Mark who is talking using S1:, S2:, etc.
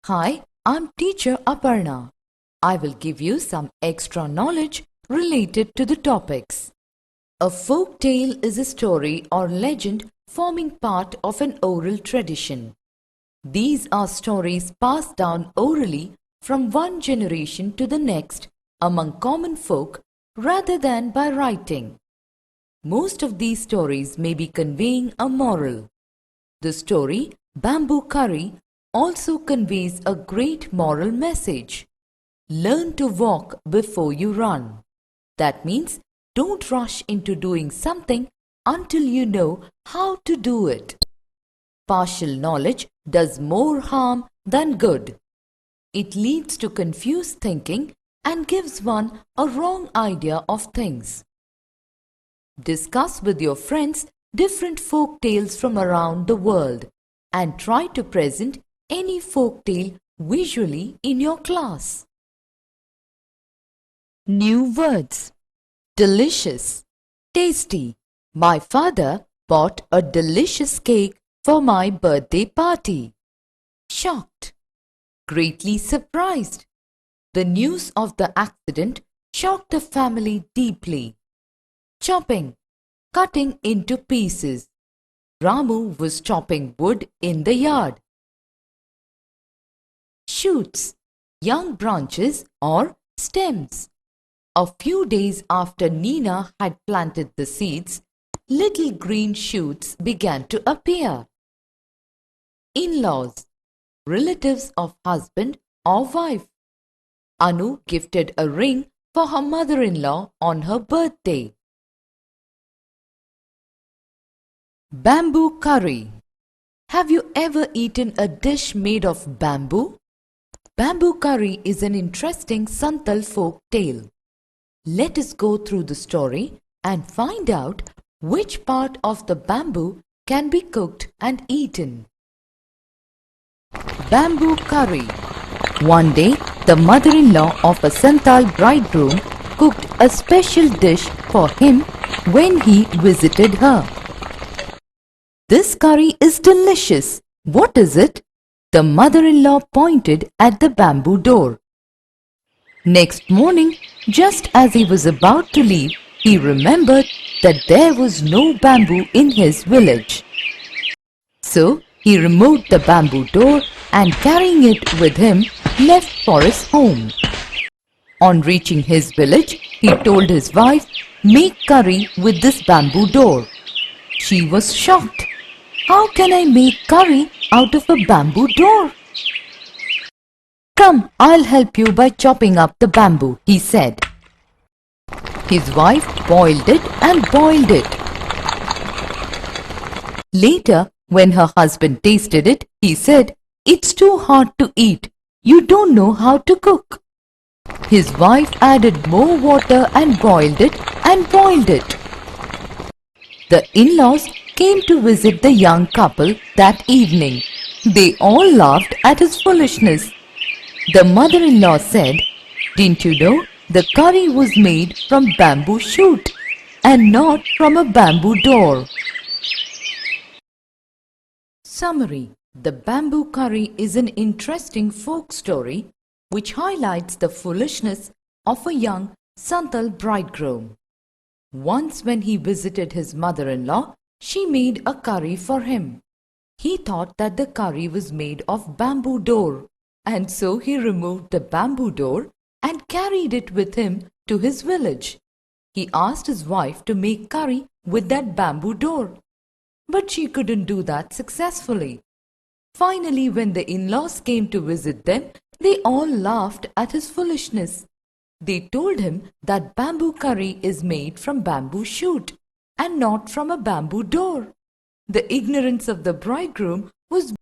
S1: Hi, I'm teacher Aparna. I will give you some extra knowledge related to the topics. A folk tale is a story or legend forming part of an oral tradition. These are stories passed down orally from one generation to the next among common folk rather than by writing. Most of these stories may be conveying a moral. The story Bamboo Curry also conveys a great moral message. Learn to walk before you run. That means don't rush into doing something until you know how to do it. Partial knowledge does more harm than good. It leads to confused thinking and gives one a wrong idea of things. Discuss with your friends different folk tales from around the world and try to present any folk tale visually in your class. New words. Delicious, tasty. My father bought a delicious cake for my birthday party. Shocked, greatly surprised. The news of the accident shocked the family deeply. Chopping, cutting into pieces. Ramu was chopping wood in the yard. Shoots, young branches or stems. A few days after Nina had planted the seeds, little green shoots began to appear. In-laws, relatives of husband or wife. Anu gifted a ring for her mother-in-law on her birthday. Bamboo curry. Have you ever eaten a dish made of bamboo? Bamboo curry is an interesting Santal folk tale. Let us go through the story and find out which part of the bamboo can be cooked and eaten. Bamboo curry. One day, the mother-in-law of a Santal bridegroom cooked a special dish for him when he visited her. This curry is delicious. What is it? The mother-in-law pointed at the bamboo door. Next morning, just as he was about to leave, he remembered that there was no bamboo in his village. So, he removed the bamboo door and carrying it with him, left for his home. On reaching his village, he told his wife, "Make curry with this bamboo door." She was shocked. "How can I make curry out of a bamboo door?" "Come, I'll help you by chopping up the bamboo," he said. His wife boiled it and boiled it. Later, when her husband tasted it, he said, "It's too hard to eat. You don't know how to cook." His wife added more water and boiled it and boiled it. The in-laws came to visit the young couple that evening. They all laughed at his foolishness. The mother-in-law said, "Didn't you know the curry was made from bamboo shoot and not from a bamboo door?" Summary. The bamboo curry is an interesting folk story which highlights the foolishness of a young Santal bridegroom. Once when he visited his mother-in-law, she made a curry for him. He thought that the curry was made of bamboo door, and so he removed the bamboo door and carried it with him to his village. He asked his wife to make curry with that bamboo door, but she couldn't do that successfully. Finally, when the in-laws came to visit them, they all laughed at his foolishness. They told him that bamboo curry is made from bamboo shoot and not from a bamboo door. The ignorance of the bridegroom was